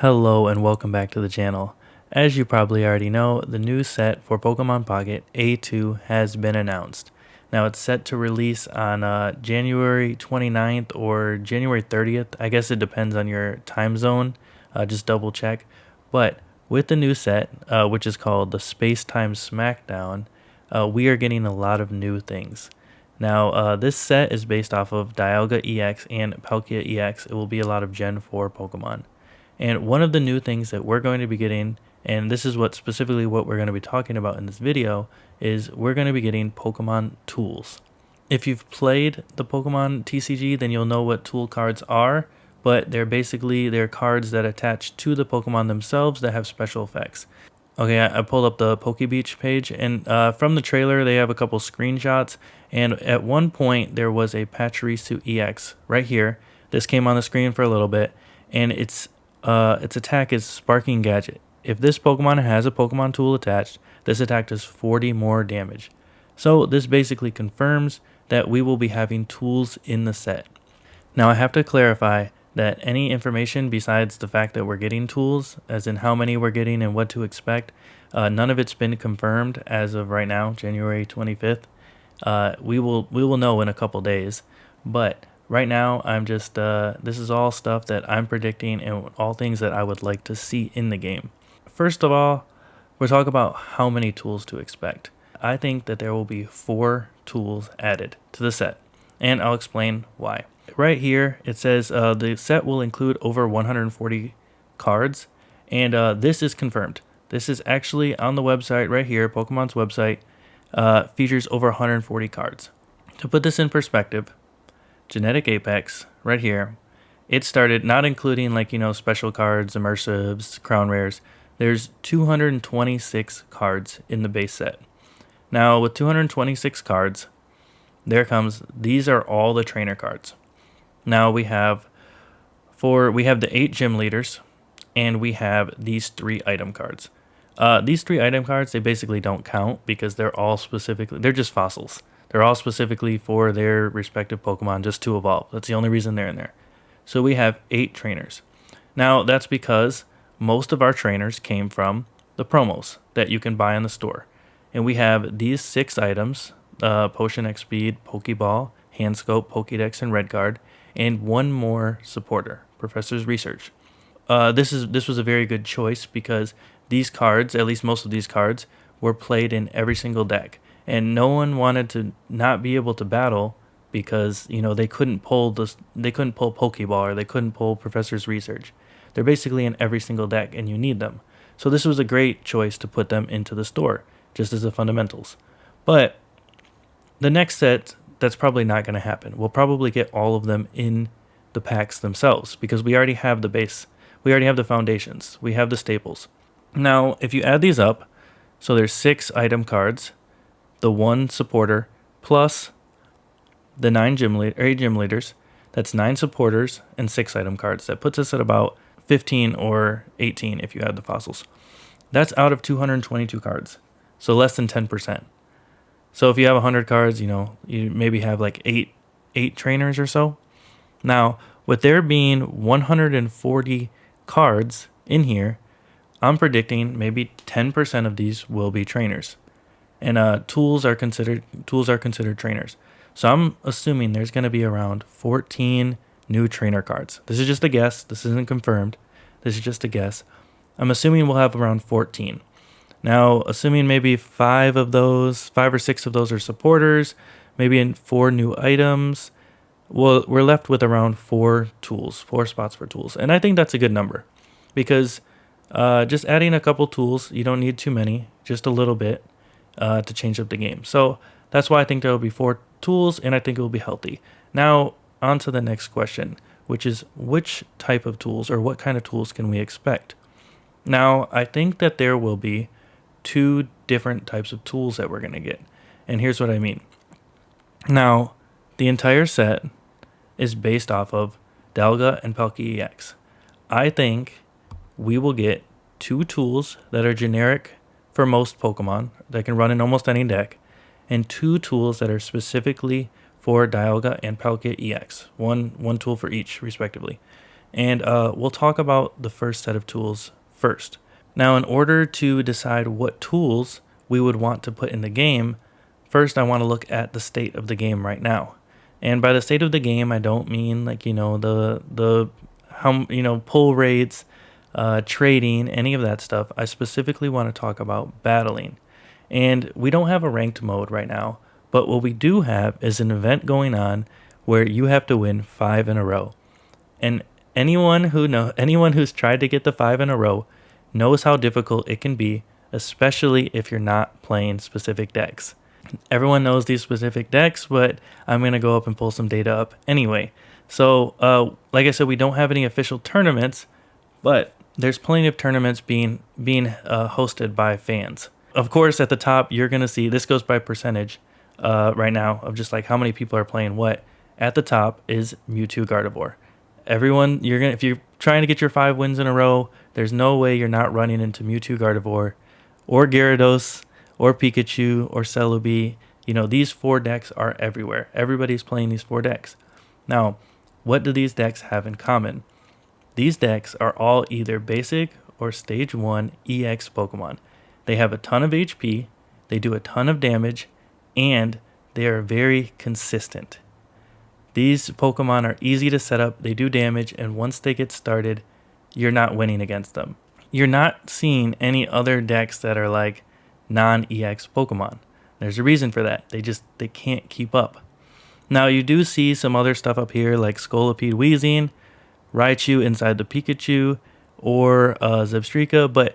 Hello and welcome back to the channel. As you probably already know, the new set for Pokemon Pocket A2 has been announced. Now it's set to release on January 29th or January 30th. I guess it depends on your time zone. Just double check. But with the new set, which is called the Space Time Smackdown, we are getting a lot of new things. Now, this set is based off of Dialga EX and Palkia EX. It will be a lot of Gen 4 Pokemon. And one of the new things that we're going to be getting, and this is what specifically what we're going to be talking about in this video, is we're going to be getting Pokemon tools. If you've played the Pokemon TCG, then you'll know what tool cards are, but they're cards that attach to the Pokemon themselves that have special effects. Okay, I pulled up the PokeBeach page, and from the trailer, they have a couple screenshots, and at one point, there was a Pachirisu EX right here. This came on the screen for a little bit, and its attack is Sparking Gadget. If this Pokemon has a Pokemon tool attached, this attack does 40 more damage. So this basically confirms that we will be having tools in the set. Now I have to clarify that any information besides the fact that we're getting tools, as in how many we're getting and what to expect, none of it's been confirmed as of right now, January 25th. We will know in a couple days, but right now I'm just this is all stuff that I'm predicting and all things that I would like to see in the game. First of all, we'll talk about how many tools to expect. I think that there will be 4 tools added to the set, and I'll explain why. Right here, it says the set will include over 140 cards, and this is confirmed. This is actually on the website right here, Pokemon's website, features over 140 cards. To put this in perspective, Genetic Apex, right here, it started not including special cards, immersives, crown rares. There's 226 cards in the base set. Now with 226 cards, these are all the trainer cards. Now we have the 8 gym leaders, and we have these 3 item cards. These 3 item cards, they basically don't count because they're just fossils. They're all specifically for their respective Pokemon just to evolve. That's the only reason they're in there. So we have 8 trainers. Now that's because most of our trainers came from the promos that you can buy in the store. And we have these 6 items, Potion X Speed, Pokeball, Hand Scope, Pokédex, and Red Guard, and 1 more supporter, Professor's Research. This was a very good choice because these cards, at least most of these cards, were played in every single deck. And no one wanted to not be able to battle because they couldn't pull Pokeball, or they couldn't pull Professor's Research. They're basically in every single deck, and you need them. So this was a great choice to put them into the store, just as the fundamentals. But the next set, that's probably not going to happen. We'll probably get all of them in the packs themselves because we already have the base. We already have the foundations. We have the staples. Now, if you add these up, so there's 6 item cards, the 1 supporter, plus the 8 gym leaders. That's 9 supporters and 6 item cards. That puts us at about 15 or 18 if you add the fossils. That's out of 222 cards, so less than 10%. So if you have 100 cards, you maybe have like 8 trainers or so. Now, with there being 140 cards in here, I'm predicting maybe 10% of these will be trainers. And tools are considered trainers. So I'm assuming there's going to be around 14 new trainer cards. This is just a guess. This isn't confirmed. This is just a guess. I'm assuming we'll have around 14. Now, assuming maybe 5 or 6 of those are supporters, maybe in 4 new items, well, we're left with around 4 spots for tools. And I think that's a good number because just adding a couple tools, you don't need too many, just a little bit. To change up the game. So that's why I think there will be 4 tools, and I think it will be healthy. Now, on to the next question, which is which type of tools or what kind of tools can we expect? Now, I think that there will be 2 different types of tools that we're going to get. And here's what I mean. Now, the entire set is based off of Dialga and Palkia EX. I think we will get 2 tools that are generic for most Pokemon that can run in almost any deck, and 2 tools that are specifically for Dialga and Palkia EX. One tool for each, respectively. And we'll talk about the first set of tools first. Now, in order to decide what tools we would want to put in the game, first I want to look at the state of the game right now. And by the state of the game, I don't mean like, the how, pull rates, trading, any of that stuff. I specifically want to talk about battling. And we don't have a ranked mode right now, but what we do have is an event going on where you have to win 5 in a row. And anyone who's tried to get the 5 in a row knows how difficult it can be, especially if you're not playing specific decks. Everyone knows these specific decks, but I'm going to go up and pull some data up anyway. So, like I said, we don't have any official tournaments, but there's plenty of tournaments being hosted by fans. Of course, at the top, you're going to see, this goes by percentage right now of just like how many people are playing what. At the top is Mewtwo Gardevoir. Everyone, if you're trying to get your 5 wins in a row, there's no way you're not running into Mewtwo Gardevoir or Gyarados or Pikachu or Celebi. These 4 decks are everywhere. Everybody's playing these 4 decks. Now, what do these decks have in common? These decks are all either basic or stage 1 EX Pokemon. They have a ton of HP, they do a ton of damage, and they are very consistent. These Pokemon are easy to set up, they do damage, and once they get started, you're not winning against them. You're not seeing any other decks that are like non-EX Pokemon. There's a reason for that. They can't keep up. Now you do see some other stuff up here like Scolipede Weezing, Raichu inside the Pikachu, or Zebstrika,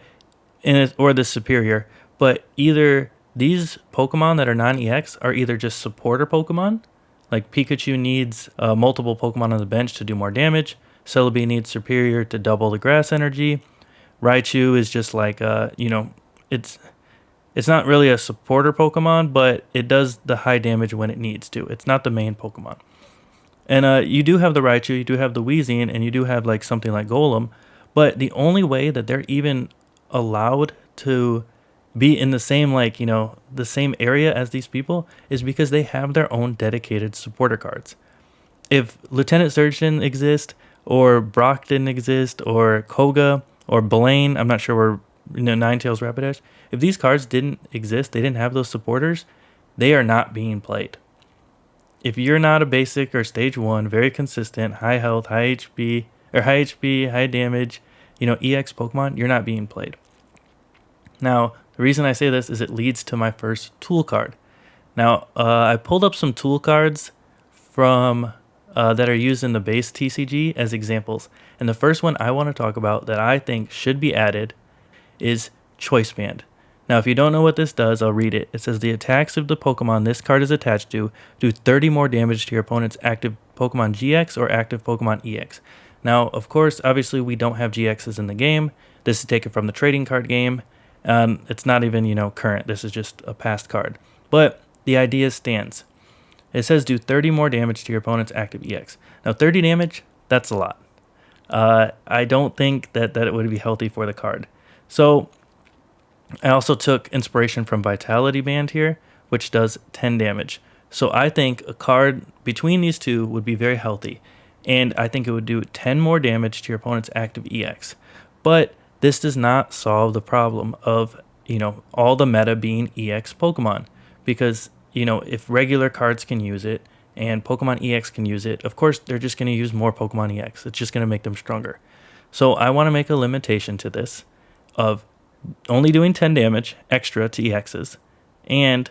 or the Superior. But either these Pokemon that are non-EX are either just supporter Pokemon, like Pikachu needs multiple Pokemon on the bench to do more damage. Celebi needs Superior to double the grass energy. Raichu is just like, it's not really a supporter Pokemon, but it does the high damage when it needs to. It's not the main Pokemon. And you do have the Raichu, you do have the Weezing, and you do have like something like Golem. But the only way that they're even allowed to be in the same the same area as these people is because they have their own dedicated supporter cards. If Lieutenant Surge didn't exist, or Brock didn't exist, or Koga, or Blaine, I'm not sure where Ninetales Rapidash, if these cards didn't exist, they didn't have those supporters, they are not being played. If you're not a basic or stage 1, very consistent, high health, high HP, high damage, EX Pokemon, you're not being played. Now, the reason I say this is it leads to my first tool card. Now, I pulled up some tool cards from that are used in the base TCG as examples. And the first one I want to talk about that I think should be added is Choice Band. Now, if you don't know what this does, I'll read it. It says the attacks of the Pokemon this card is attached to do 30 more damage to your opponent's active Pokemon GX or active Pokemon EX. Now, of course, obviously we don't have GXs in the game. This is taken from the trading card game. It's not even, current. This is just a past card. But the idea stands. It says do 30 more damage to your opponent's active EX. Now, 30 damage, that's a lot. I don't think that it would be healthy for the card. So I also took inspiration from Vitality Band here, which does 10 damage. So I think a card between these two would be very healthy. And I think it would do 10 more damage to your opponent's active EX. But this does not solve the problem of, all the meta being EX Pokemon. Because, if regular cards can use it and Pokemon EX can use it, of course, they're just going to use more Pokemon EX. It's just going to make them stronger. So I want to make a limitation to this of only doing 10 damage extra to EXs and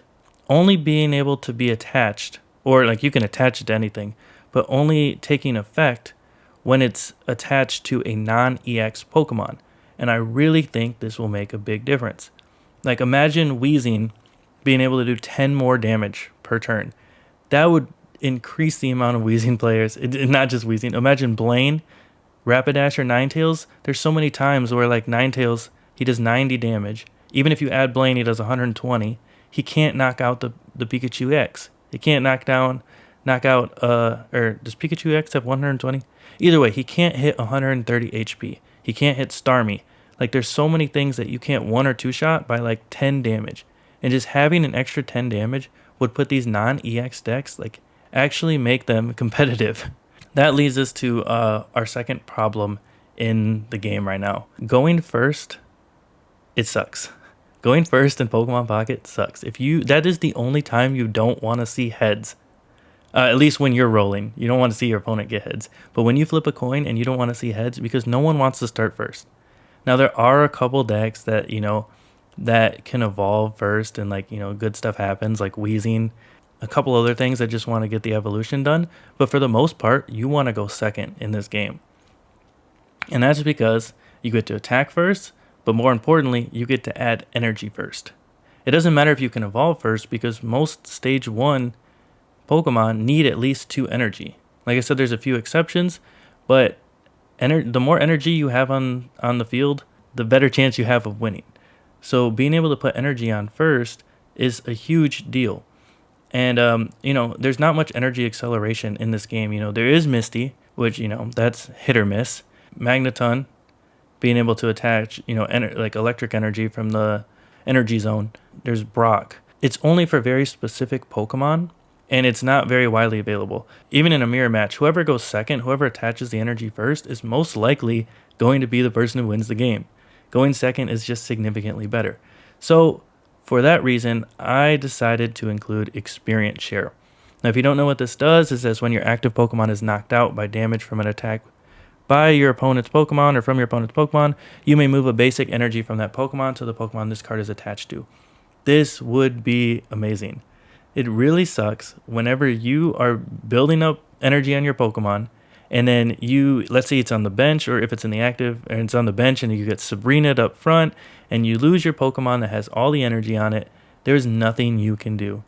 only being able to be attached, or like you can attach it to anything, but only taking effect when it's attached to a non-EX Pokemon. And I really think this will make a big difference. Like imagine Weezing being able to do 10 more damage per turn. That would increase the amount of Weezing players. Not just Weezing. Imagine Blaine, Rapidash, or Ninetales. There's so many times where like Ninetales, he does 90 damage. Even if you add Blaine, he does 120. He can't knock out the Pikachu X. He can't knock out, or does Pikachu X have 120? Either way, he can't hit 130 HP. He can't hit Starmie. Like there's so many things that you can't 1 or 2 shot by like 10 damage. And just having an extra 10 damage would put these non-EX decks, like actually make them competitive. That leads us to our second problem in the game right now. Going first, it sucks. Going first in Pokemon Pocket sucks. That is the only time you don't want to see heads. At least when you're rolling, you don't want to see your opponent get heads. But when you flip a coin and you don't want to see heads, because no one wants to start first. Now there are a couple decks that that can evolve first, and good stuff happens, like Wheezing, a couple other things that just want to get the evolution done. But for the most part, you want to go second in this game, and that's because you get to attack first, but more importantly, you get to add energy first. It doesn't matter if you can evolve first, because most stage 1 Pokemon need at least 2 energy. Like I said, there's a few exceptions, but the more energy you have on the field, the better chance you have of winning. So being able to put energy on first is a huge deal. And there's not much energy acceleration in this game. There is Misty, which that's hit or miss. Magneton, being able to attach like electric energy from the energy zone. There's Brock. It's only for very specific Pokemon, and it's not very widely available. Even in a mirror match, whoever goes second, whoever attaches the energy first, is most likely going to be the person who wins the game. Going second is just significantly better. So for that reason, I decided to include Experience Share. Now, if you don't know what this does, it says when your active Pokemon is knocked out by damage from an attack by your opponent's Pokemon or from your opponent's Pokemon, you may move a basic energy from that Pokemon to the Pokemon this card is attached to. This would be amazing. It really sucks whenever you are building up energy on your Pokemon, and then let's say it's on the bench, or if it's in the active and it's on the bench and you get Sabrina'd up front and you lose your Pokemon that has all the energy on it. There's nothing you can do.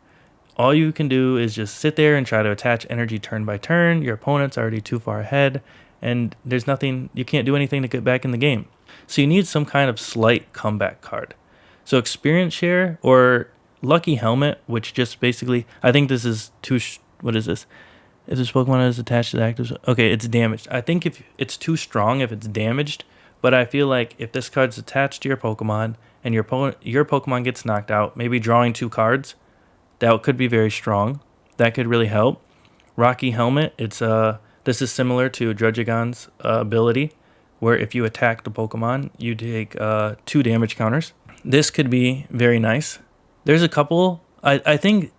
All you can do is just sit there and try to attach energy turn by turn. Your opponent's already too far ahead, and there's nothing, you can't do anything to get back in the game. So you need some kind of slight comeback card. So Experience Share or Lucky Helmet, which just basically, I think this is what is this? If this Pokemon is attached to the active, okay, it's damaged. I think if it's too strong if it's damaged, but I feel like if this card's attached to your Pokemon and your Pokemon gets knocked out, maybe drawing 2 cards, that could be very strong. That could really help. Rocky Helmet, this is similar to Druddigon's ability, where if you attack the Pokemon, you take 2 damage counters. This could be very nice. There's a couple. I think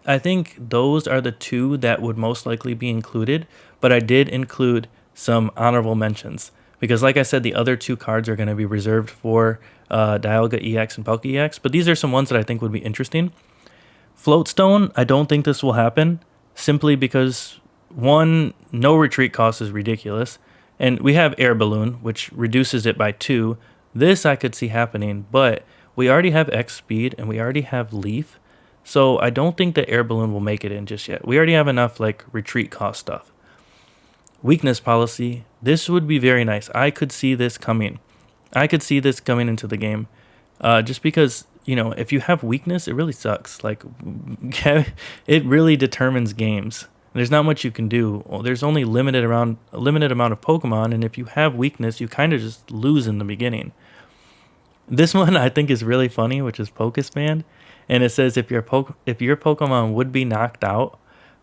those are the 2 that would most likely be included, but I did include some honorable mentions because, like I said, the other 2 cards are going to be reserved for Dialga EX and Palkia EX, but these are some ones that I think would be interesting. Floatstone, I don't think this will happen, simply because, 1, no retreat cost is ridiculous, and we have Air Balloon, which reduces it by 2. This I could see happening, but we already have X Speed and we already have Leaf. So I don't think the Air Balloon will make it in just yet. We already have enough retreat cost stuff. Weakness Policy. This would be very nice. I could see this coming. I could see this coming into the game. Just because, if you have weakness, it really sucks. It really determines games. There's not much you can do. There's only a limited amount of Pokemon, and if you have weakness, you kind of just lose in the beginning. This one I think is really funny, which is Focus Band. And it says if your Pokemon would be knocked out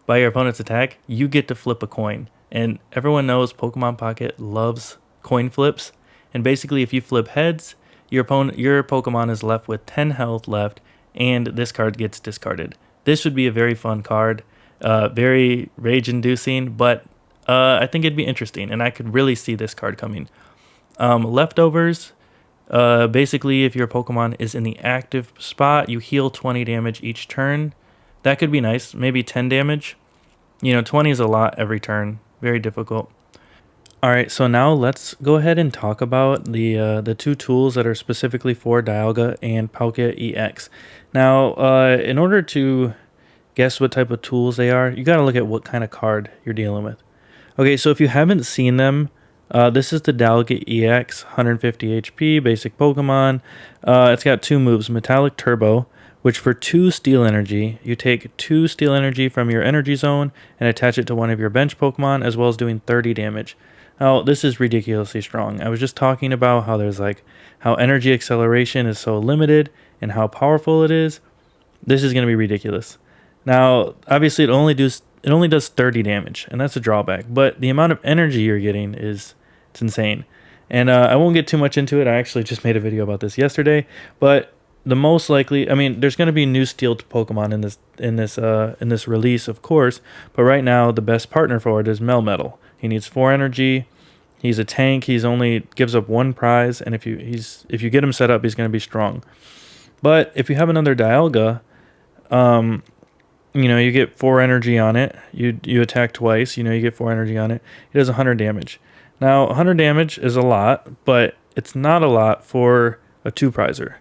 by your opponent's attack, you get to flip a coin. And everyone knows Pokemon Pocket loves coin flips. And basically, if you flip heads, your Pokemon is left with 10 health left, and this card gets discarded. This would be a very fun card, very rage-inducing, but I think it'd be interesting, and I could really see this card coming. Leftovers. Basically, if your Pokemon is in the active spot, you heal 20 damage each turn. That could be nice. Maybe 10 damage. 20 is a lot every turn. Very difficult. All right, so now let's go ahead and talk about the 2 tools that are specifically for Dialga and Palkia EX. Now, in order to guess what type of tools they are, you got to look at what kind of card you're dealing with. Okay, so if you haven't seen them, this is the Dialga EX, 150 HP, basic Pokemon. It's got 2 moves, Metallic Turbo, which for 2 Steel Energy, you take 2 Steel Energy from your Energy Zone and attach it to one of your bench Pokemon, as well as doing 30 damage. Now, this is ridiculously strong. I was just talking about how there's how energy acceleration is so limited and how powerful it is. This is going to be ridiculous. Now, obviously, it only it only does 30 damage, and that's a drawback. But the amount of energy you're getting it's insane. And I won't get too much into it. I actually just made a video about this yesterday. But the most likely, I mean, there's going to be new steel Pokemon in this release, of course. But right now, the best partner for it is Melmetal. He needs 4 energy. He's a tank. He's only gives up 1 prize, and if you get him set up, he's going to be strong. But if you have another Dialga, you get 4 energy on it. You attack twice. You get 4 energy on it. It does 100 damage. Now, 100 damage is a lot, but it's not a lot for a 2-prizer.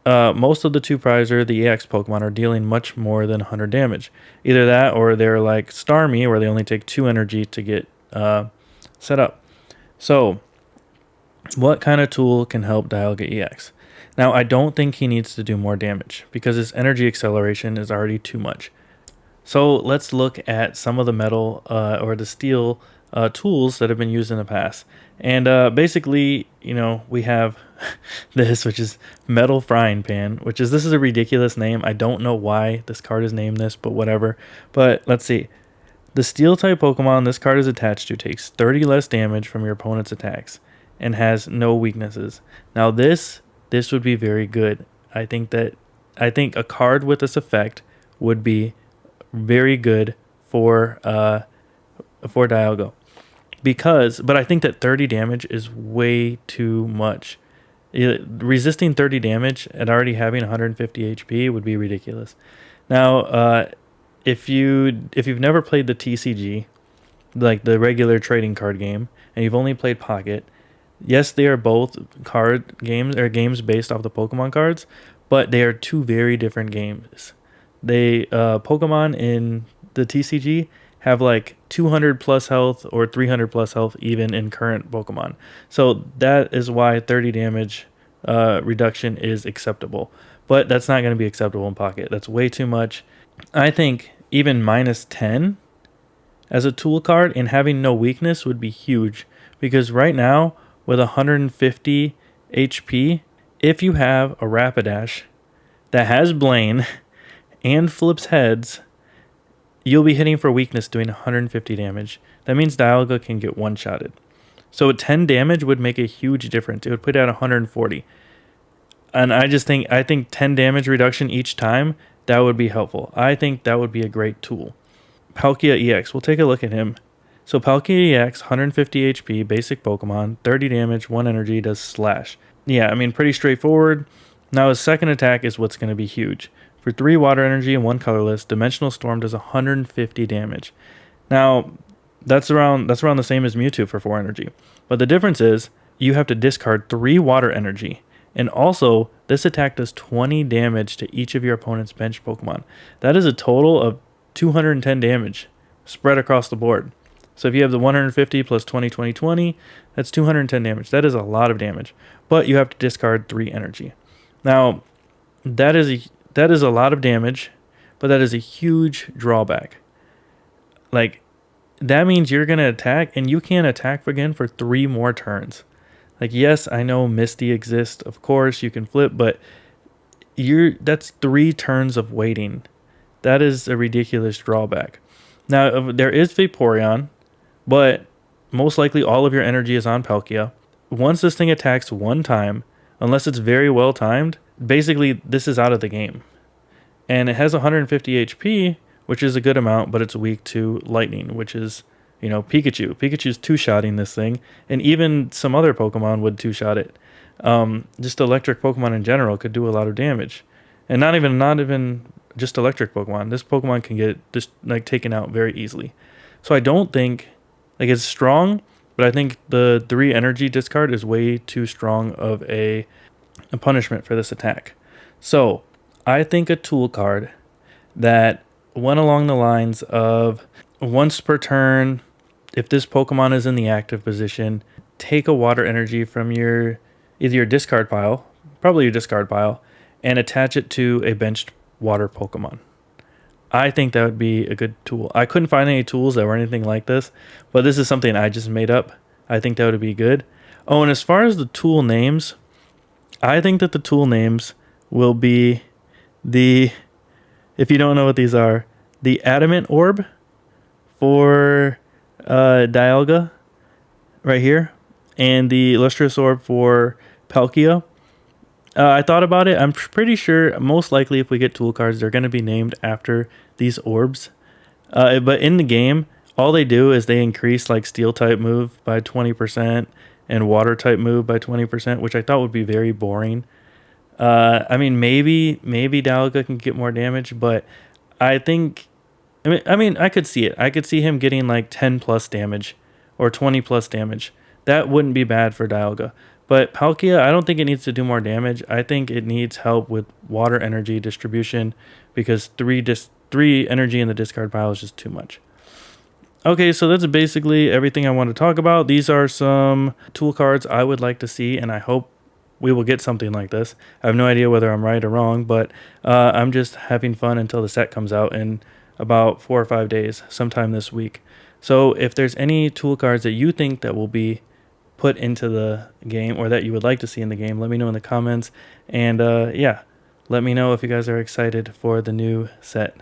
Most of the 2-prizer, the EX Pokemon, are dealing much more than 100 damage. Either that, or they're like Starmie, where they only take 2 energy to get set up. So, what kind of tool can help Dialga EX? Now, I don't think he needs to do more damage, because his energy acceleration is already too much. So, let's look at some of the metal or the steel tools that have been used in the past. And basically, we have this, which is Metal Frying Pan, this is a ridiculous name. I don't know why this card is named this, but whatever. But let's see. The steel type Pokemon this card is attached to takes 30 less damage from your opponent's attacks and has no weaknesses. Now this would be very good. I think a card with this effect would be very good for Dialga. But I think that 30 damage is way too much. Resisting 30 damage and already having 150 HP would be ridiculous. Now, if you've never played the TCG, like the regular trading card game, and you've only played Pocket, yes, they are both card games or games based off the Pokemon cards, but they are 2 very different games. Pokemon in the TCG have like 200 plus health or 300 plus health even in current Pokemon. So that is why 30 damage reduction is acceptable. But that's not going to be acceptable in Pocket. That's way too much. I think even minus 10 as a tool card and having no weakness would be huge. Because right now, with 150 HP, if you have a Rapidash that has Blaine and flips heads, you'll be hitting for weakness doing 150 damage. That means Dialga can get one-shotted. So 10 damage would make a huge difference. It would put out 140. And I think 10 damage reduction each time, that would be helpful. I think that would be a great tool. Palkia EX, we'll take a look at him. So Palkia EX, 150 HP, basic Pokemon, 30 damage, 1 energy, does Slash. Yeah, I mean, pretty straightforward. Now his second attack is what's going to be huge. For 3 water energy and 1 colorless, Dimensional Storm does 150 damage. Now, that's around the same as Mewtwo for 4 energy. But the difference is, you have to discard 3 water energy. And also, this attack does 20 damage to each of your opponent's bench Pokemon. That is a total of 210 damage spread across the board. So if you have the 150 plus 20, 20, 20, that's 210 damage. That is a lot of damage. But you have to discard 3 energy. Now, that is a lot of damage, but that is a huge drawback. Like, that means you're going to attack, and you can't attack again for 3 more turns. Like, yes, I know Misty exists, of course, you can flip, but that's 3 turns of waiting. That is a ridiculous drawback. Now, there is Vaporeon, but most likely all of your energy is on Palkia. Once this thing attacks 1 time, unless it's very well timed, basically this is out of the game. And it has 150 HP, which is a good amount, but it's weak to Lightning, which is, Pikachu. Pikachu's 2-shotting this thing, and even some other Pokemon would 2-shot it. Just electric Pokemon in general could do a lot of damage. And not even just electric Pokemon. This Pokemon can get just taken out very easily. So I don't think it's strong, but I think the 3 energy discard is way too strong of a punishment for this attack. So I think a tool card that went along the lines of once per turn, if this Pokemon is in the active position, take a water energy from either your discard pile, probably your discard pile, and attach it to a benched water Pokemon. I think that would be a good tool. I couldn't find any tools that were anything like this, but this is something I just made up. I think that would be good. Oh, and as far as the tool names, I think that the tool names will be if you don't know what these are, the Adamant Orb for Dialga right here, and the Lustrous Orb for Palkia. I thought about it. I'm pretty sure, most likely, if we get tool cards, they're going to be named after these orbs. But in the game, all they do is they increase like Steel type move by 20% and Water type move by 20%, which I thought would be very boring. I mean, maybe Dialga can get more damage, but I think, I mean, I could see it. I could see him getting like 10 plus damage or 20 plus damage. That wouldn't be bad for Dialga. But Palkia, I don't think it needs to do more damage. I think it needs help with water energy distribution because three energy in the discard pile is just too much. Okay, so that's basically everything I want to talk about. These are some tool cards I would like to see, and I hope we will get something like this. I have no idea whether I'm right or wrong, but I'm just having fun until the set comes out in about 4 or 5 days, sometime this week. So if there's any tool cards that you think that will be put into the game or that you would like to see in the game, let me know in the comments. And yeah, let me know if you guys are excited for the new set.